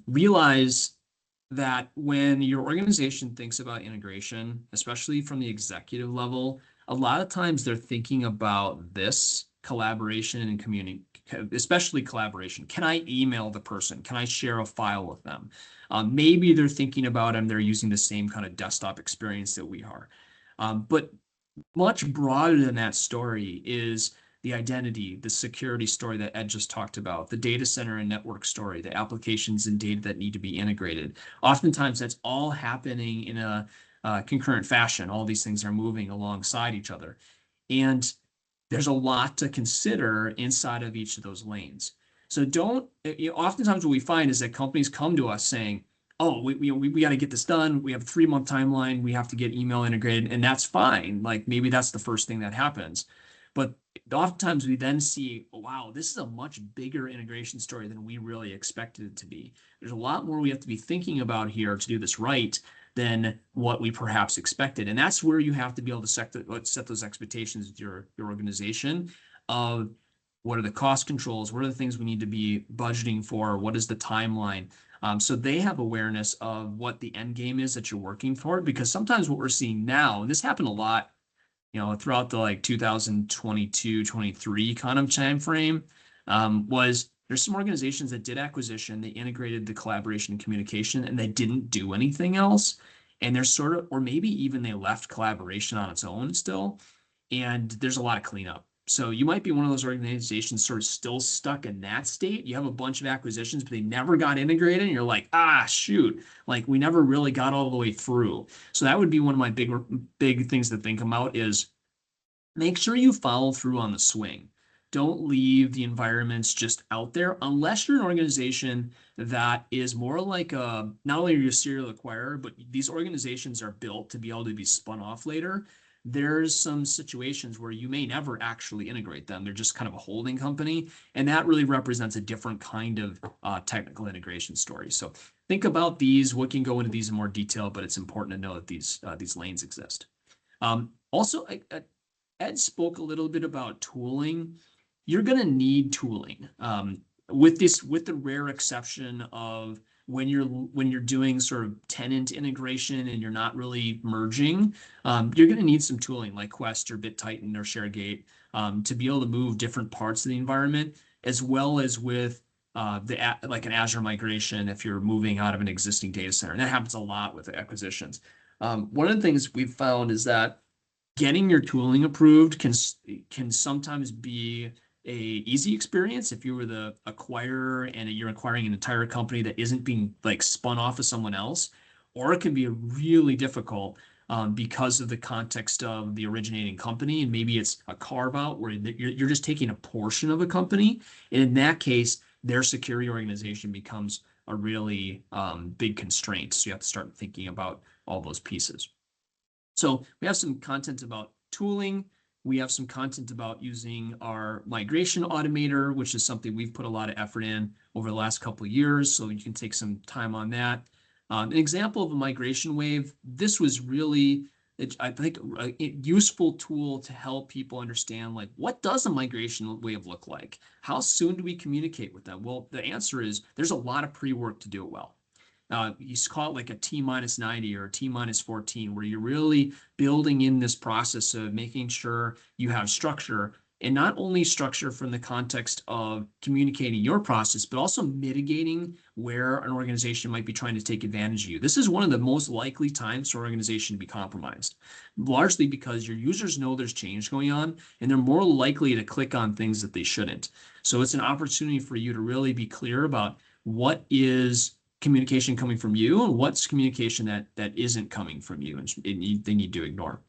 realize that when your organization thinks about integration, especially from the executive level, a lot of times they're thinking about this collaboration and community, especially collaboration. Can I email the person? Can I share a file with them? Maybe they're thinking about them, they're using the same kind of desktop experience that we are. But much broader than that story is the identity, the security story that Ed just talked about, the data center and network story, the applications and data that need to be integrated. Oftentimes that's all happening in a concurrent fashion. All these things are moving alongside each other. And there's a lot to consider inside of each of those lanes. So oftentimes what we find is that companies come to us saying, oh, we got to get this done. We have a 3-month timeline. We have to get email integrated, and that's fine. Like maybe that's the first thing that happens. But oftentimes we then see, wow, this is a much bigger integration story than we really expected it to be. There's a lot more we have to be thinking about here to do this right than what we perhaps expected. And that's where you have to be able to set those expectations with your organization of what are the cost controls, what are the things we need to be budgeting for, what is the timeline. So they have awareness of what the end game is that you're working for, because sometimes what we're seeing now, and this happened a lot, throughout the like 2022, 23 kind of time frame, was there's some organizations that did acquisition, they integrated the collaboration and communication, and they didn't do anything else. And they're sort of, or maybe even they left collaboration on its own still. And there's a lot of cleanup. So you might be one of those organizations sort of still stuck in that state. You have a bunch of acquisitions, but they never got integrated. And you're like, shoot, like we never really got all the way through. So that would be one of my big things to think about is make sure you follow through on the swing. Don't leave the environments just out there unless you're an organization that is more like not only are you a serial acquirer, but these organizations are built to be able to be spun off later. There's some situations where you may never actually integrate them. They're just kind of a holding company. And that really represents a different kind of technical integration story. So think about these. We can go into these in more detail, but it's important to know that these lanes exist. Also, Ed spoke a little bit about tooling. You're going to need tooling with the rare exception of when you're doing sort of tenant integration and you're not really merging, you're going to need some tooling like Quest or BitTitan or ShareGate to be able to move different parts of the environment, as well as with like an Azure migration if you're moving out of an existing data center. And that happens a lot with acquisitions. One of the things we've found is that getting your tooling approved can sometimes be a easy experience if you were the acquirer and you're acquiring an entire company that isn't being like spun off of someone else, or it can be really difficult because of the context of the originating company, and maybe it's a carve out where you're just taking a portion of a company, and in that case, their security organization becomes a really big constraint. So you have to start thinking about all those pieces. So we have some content about tooling. We have some content about using our migration automator, which is something we've put a lot of effort in over the last couple of years. So you can take some time on that. An example of a migration wave, this was really, I think, a useful tool to help people understand, like, what does a migration wave look like? How soon do we communicate with them? Well, the answer is there's a lot of pre-work to do it well. You call it like a T-90 or a T-14, where you're really building in this process of making sure you have structure, and not only structure from the context of communicating your process, but also mitigating where an organization might be trying to take advantage of you. This is one of the most likely times for an organization to be compromised, largely because your users know there's change going on, and they're more likely to click on things that they shouldn't. So it's an opportunity for you to really be clear about what is communication coming from you and what's communication that isn't coming from you, and they need to ignore.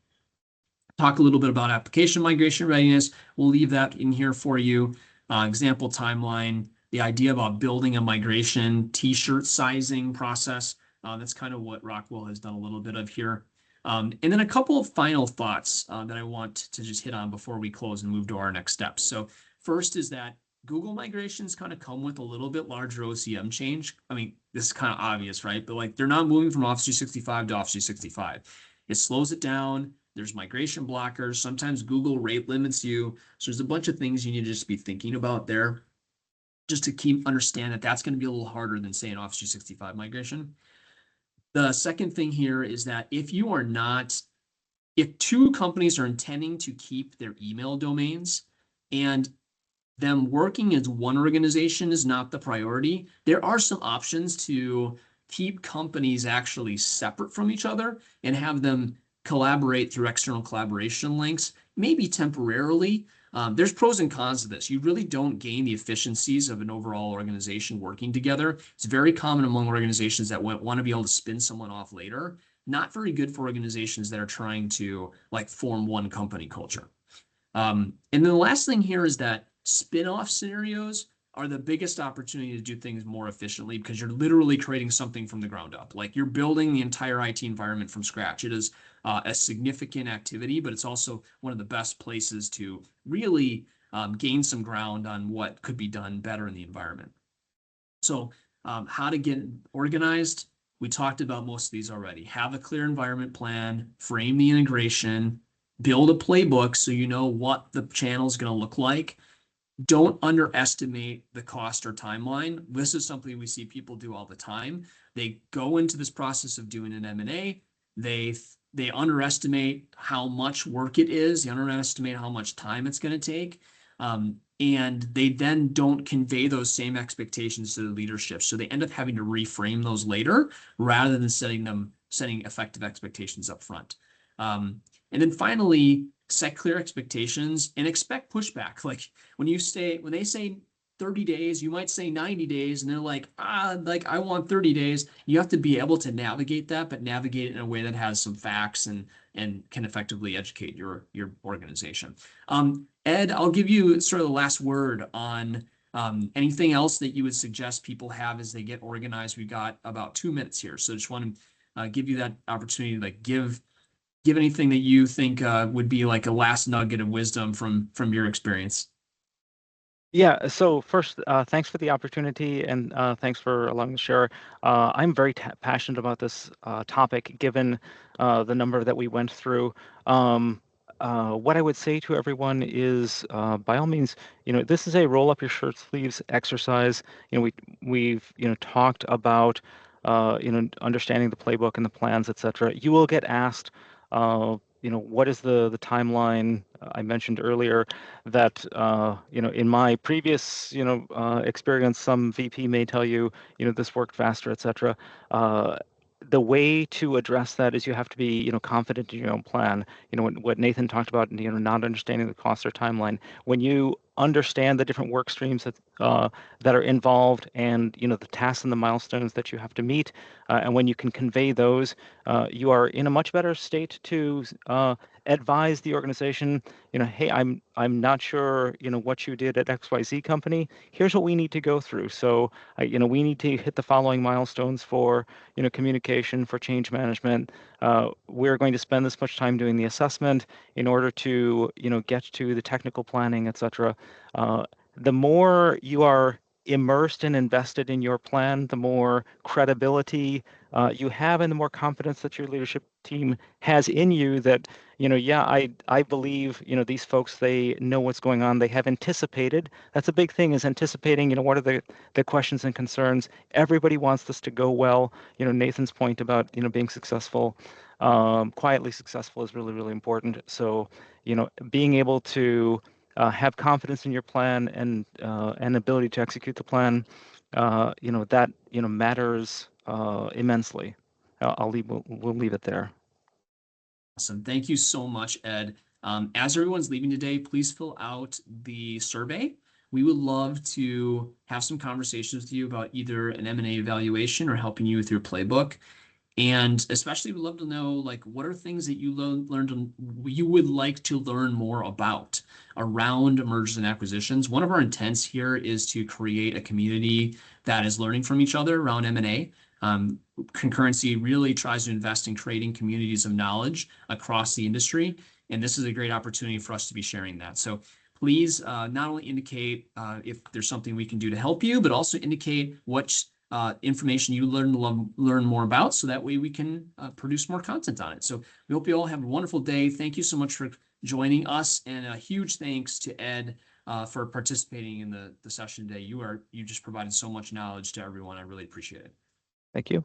Talk a little bit about application migration readiness. We'll leave that in here for you. Example timeline, the idea about building a migration t-shirt sizing process. That's kind of what Rockwell has done a little bit of here. And then a couple of final thoughts that I want to just hit on before we close and move to our next steps. So first is that Google migrations kind of come with a little bit larger OCM change. I mean, this is kind of obvious, right? But like, they're not moving from Office 365 to Office 365. It slows it down. There's migration blockers. Sometimes Google rate limits you. So there's a bunch of things you need to just be thinking about there, just to understand that that's going to be a little harder than, say, an Office 365 migration. The second thing here is that if two companies are intending to keep their email domains, and them working as one organization is not the priority, there are some options to keep companies actually separate from each other and have them collaborate through external collaboration links, maybe temporarily. There's pros and cons to this. You really don't gain the efficiencies of an overall organization working together. It's very common among organizations that want to be able to spin someone off later. Not very good for organizations that are trying to like form one company culture. And then the last thing here is that spin-off scenarios are the biggest opportunity to do things more efficiently, because you're literally creating something from the ground up. Like, you're building the entire IT environment from scratch. It is a significant activity, but it's also one of the best places to really gain some ground on what could be done better in the environment. So how to get organized. We talked about most of these already. Have a clear environment plan, frame the integration, build a playbook so you know what the channel is going to look like. Don't underestimate the cost or timeline. This is something we see people do all the time. They go into this process of doing an M&A. They underestimate how much work it is. They underestimate how much time it's going to take. And they then don't convey those same expectations to the leadership. So they end up having to reframe those later rather than setting effective expectations up front. And then finally, set clear expectations and expect pushback. Like, when they say 30 days, you might say 90 days, and they're like, I want 30 days. You have to be able to navigate that, but navigate it in a way that has some facts and can effectively educate your organization. Ed, I'll give you sort of the last word on anything else that you would suggest people have as they get organized. We've got about 2 minutes here, so just want to give you that opportunity to like give anything that you think would be like a last nugget of wisdom from your experience. Yeah, so first, thanks for the opportunity, and thanks for allowing me to share. I'm very passionate about this topic, given the number that we went through. What I would say to everyone is, by all means, this is a roll up your shirt sleeves exercise. We've talked about understanding the playbook and the plans, etc. You will get asked, what is the timeline? I mentioned earlier that in my previous experience, some VP may tell you this worked faster, etc. The way to address that is you have to be confident in your own plan. What Nathan talked about, not understanding the cost or timeline. When you understand the different work streams that are involved, and the tasks and the milestones that you have to meet, and when you can convey those, you are in a much better state to advise the organization, hey, I'm not sure, what you did at XYZ company. Here's what we need to go through. So, we need to hit the following milestones for, communication, for change management. We're going to spend this much time doing the assessment in order to, get to the technical planning, et cetera. The more you are immersed and invested in your plan, the more credibility you have, and the more confidence that your leadership team has in you that, yeah, I believe, these folks, they know what's going on. They have anticipated. That's a big thing, is anticipating, what are the questions and concerns. Everybody wants this to go well. Nathan's point about, being successful, quietly successful is really, really important. So, being able to have confidence in your plan and ability to execute the plan, that matters immensely. We'll leave it there. Awesome. Thank you so much, Ed. As everyone's leaving today, please fill out the survey. We would love to have some conversations with you about either an M&A evaluation or helping you with your playbook. And especially we'd love to know, like, what are things that you learned you would like to learn more about around mergers and acquisitions. One of our intents here is to create a community that is learning from each other around M&A. Concurrency really tries to invest in creating communities of knowledge across the industry, and this is a great opportunity for us to be sharing that. So please not only indicate if there's something we can do to help you, but also indicate what information you learn more about, so that way we can produce more content on it. So we hope you all have a wonderful day. Thank you so much for joining us, and a huge thanks to Ed for participating in the session today. You just provided so much knowledge to everyone. I really appreciate it. Thank you.